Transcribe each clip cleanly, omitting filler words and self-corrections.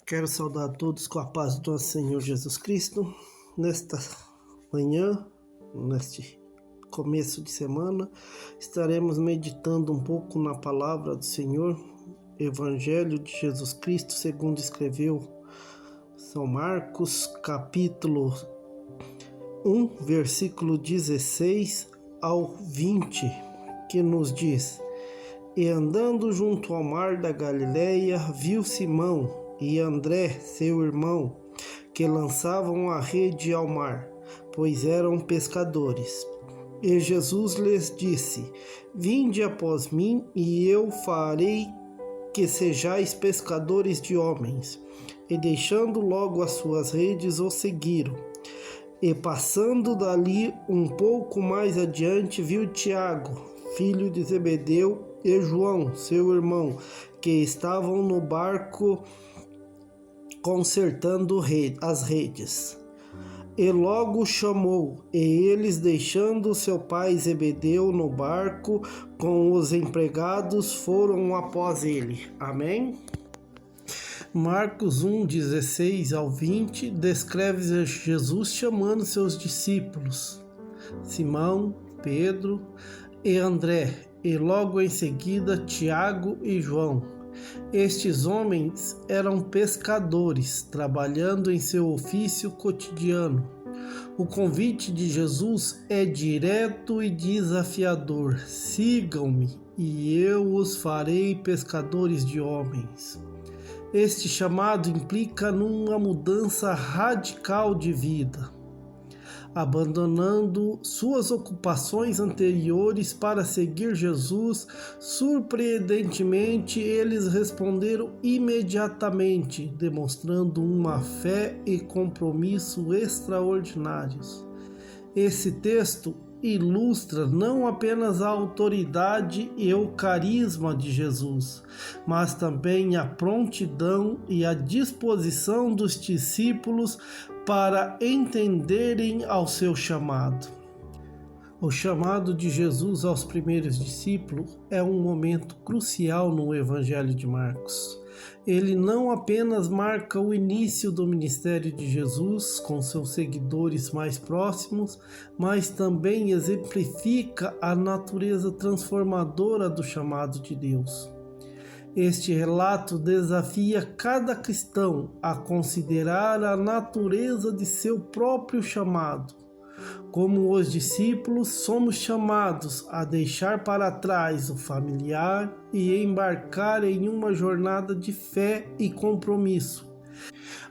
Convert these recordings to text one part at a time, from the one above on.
Quero saudar a todos com a paz do nosso Senhor Jesus Cristo. Nesta manhã, neste começo de semana, estaremos meditando um pouco na palavra do Senhor, Evangelho de Jesus Cristo, segundo escreveu São Marcos, capítulo 1, versículo 16 ao 20, que nos diz: E andando junto ao mar da Galileia, viu Simão e André, seu irmão, que lançavam a rede ao mar, pois eram pescadores. E Jesus lhes disse: Vinde após mim, e eu farei que sejais pescadores de homens. E deixando logo as suas redes, o seguiram. E passando dali um pouco mais adiante, viu Tiago, filho de Zebedeu, e João, seu irmão, que estavam no barco consertando as redes. E logo chamou, e eles, deixando seu pai Zebedeu no barco com os empregados, foram após ele. Amém? Marcos 1, 16 ao 20 descreve Jesus chamando seus discípulos, Simão, Pedro e André, e logo em seguida Tiago e João. Estes homens eram pescadores, trabalhando em seu ofício cotidiano. O convite de Jesus é direto e desafiador: sigam-me, e eu os farei pescadores de homens. Este chamado implica numa mudança radical de vida, abandonando suas ocupações anteriores para seguir Jesus. Surpreendentemente, eles responderam imediatamente, demonstrando uma fé e compromisso extraordinários. Esse texto ilustra não apenas a autoridade e o carisma de Jesus, mas também a prontidão e a disposição dos discípulos para entenderem ao seu chamado. O chamado de Jesus aos primeiros discípulos é um momento crucial no Evangelho de Marcos. Ele não apenas marca o início do ministério de Jesus com seus seguidores mais próximos, mas também exemplifica a natureza transformadora do chamado de Deus. Este relato desafia cada cristão a considerar a natureza de seu próprio chamado. Como os discípulos, somos chamados a deixar para trás o familiar e embarcar em uma jornada de fé e compromisso.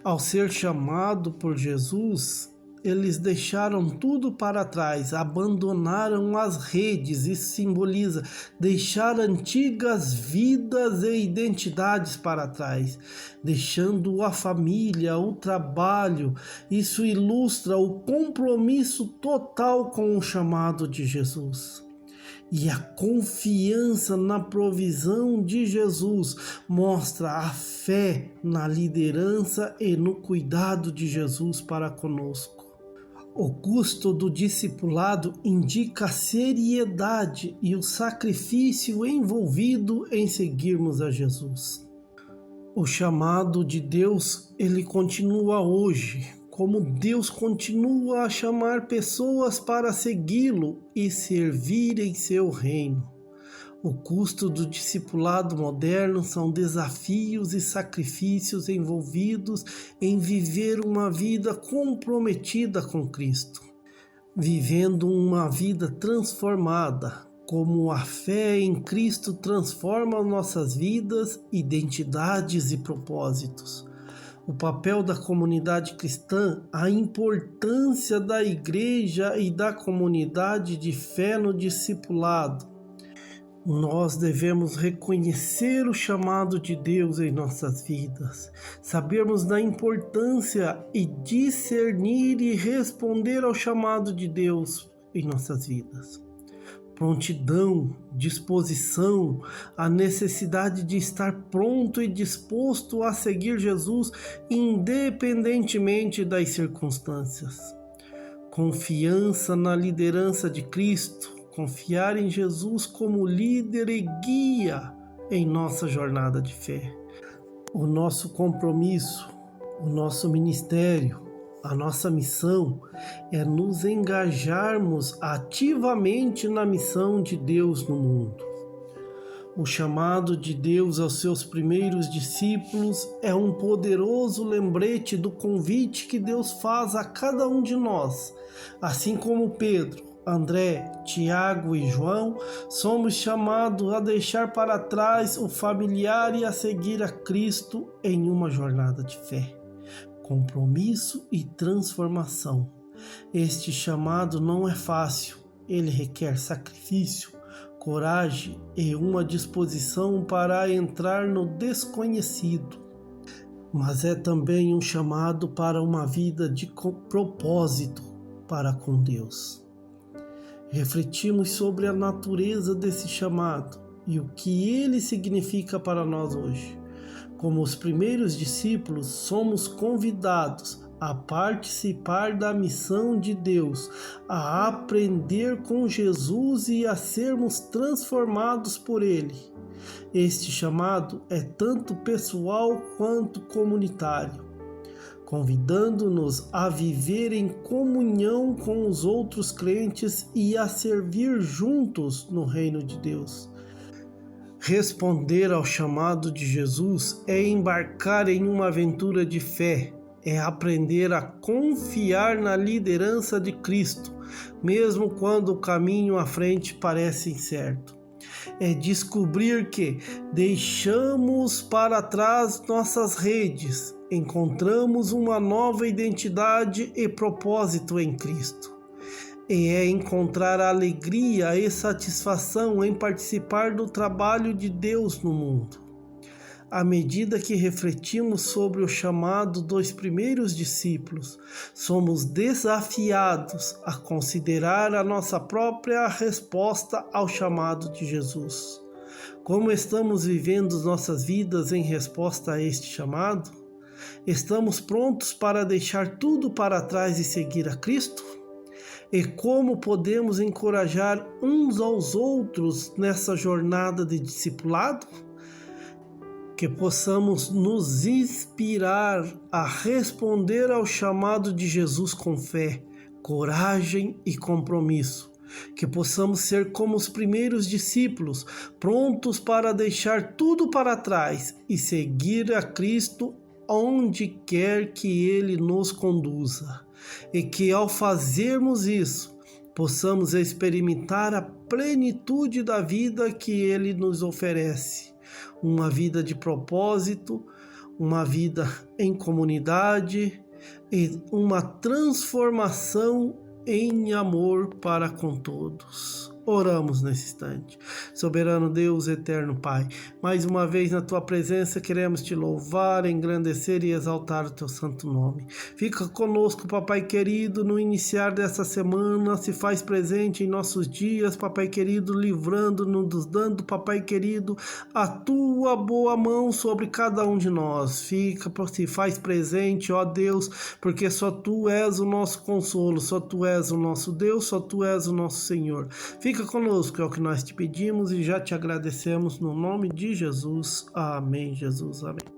Ao ser chamado por Jesus, eles deixaram tudo para trás, abandonaram as redes. Isso simboliza deixar antigas vidas e identidades para trás, deixando a família, o trabalho. Isso ilustra o compromisso total com o chamado de Jesus. E a confiança na provisão de Jesus mostra a fé na liderança e no cuidado de Jesus para conosco. O custo do discipulado indica a seriedade e o sacrifício envolvido em seguirmos a Jesus. O chamado de Deus, ele continua hoje, como Deus continua a chamar pessoas para segui-lo e servir em seu reino. O custo do discipulado moderno são desafios e sacrifícios envolvidos em viver uma vida comprometida com Cristo, vivendo uma vida transformada, como a fé em Cristo transforma nossas vidas, identidades e propósitos. O papel da comunidade cristã, a importância da igreja e da comunidade de fé no discipulado. Nós devemos reconhecer o chamado de Deus em nossas vidas, sabermos da importância e discernir e responder ao chamado de Deus em nossas vidas. Prontidão, disposição, a necessidade de estar pronto e disposto a seguir Jesus independentemente das circunstâncias. Confiança na liderança de Cristo, confiar em Jesus como líder e guia em nossa jornada de fé. O nosso compromisso, o nosso ministério, a nossa missão é nos engajarmos ativamente na missão de Deus no mundo. O chamado de Deus aos seus primeiros discípulos é um poderoso lembrete do convite que Deus faz a cada um de nós. Assim como Pedro, André, Tiago e João, somos chamados a deixar para trás o familiar e a seguir a Cristo em uma jornada de fé, compromisso e transformação. Este chamado não é fácil, ele requer sacrifício, coragem e uma disposição para entrar no desconhecido. Mas é também um chamado para uma vida de propósito para com Deus. Refletimos sobre a natureza desse chamado e o que ele significa para nós hoje. Como os primeiros discípulos, somos convidados a participar da missão de Deus, a aprender com Jesus e a sermos transformados por Ele. Este chamado é tanto pessoal quanto comunitário, convidando-nos a viver em comunhão com os outros crentes e a servir juntos no reino de Deus. Responder ao chamado de Jesus é embarcar em uma aventura de fé, é aprender a confiar na liderança de Cristo, mesmo quando o caminho à frente parece incerto. É descobrir que deixamos para trás nossas redes, encontramos uma nova identidade e propósito em Cristo. E é encontrar alegria e satisfação em participar do trabalho de Deus no mundo. À medida que refletimos sobre o chamado dos primeiros discípulos, somos desafiados a considerar a nossa própria resposta ao chamado de Jesus. Como estamos vivendo nossas vidas em resposta a este chamado? Estamos prontos para deixar tudo para trás e seguir a Cristo? E como podemos encorajar uns aos outros nessa jornada de discipulado? Que possamos nos inspirar a responder ao chamado de Jesus com fé, coragem e compromisso. Que possamos ser como os primeiros discípulos, prontos para deixar tudo para trás e seguir a Cristo onde quer que Ele nos conduza. E que ao fazermos isso, possamos experimentar a plenitude da vida que Ele nos oferece. Uma vida de propósito, uma vida em comunidade e uma transformação em amor para com todos. Oramos nesse instante. Soberano Deus, eterno Pai, mais uma vez na Tua presença queremos Te louvar, engrandecer e exaltar o Teu santo nome. Fica conosco, Papai querido, no iniciar dessa semana, se faz presente em nossos dias, Papai querido, livrando-nos, dando, Papai querido, a Tua boa mão sobre cada um de nós. Fica, se faz presente, ó Deus, porque só Tu és o nosso consolo, só Tu és o nosso Deus, só Tu és o nosso Senhor. Fica conosco, é o que nós te pedimos e já te agradecemos no nome de Jesus. Amém, Jesus. Amém.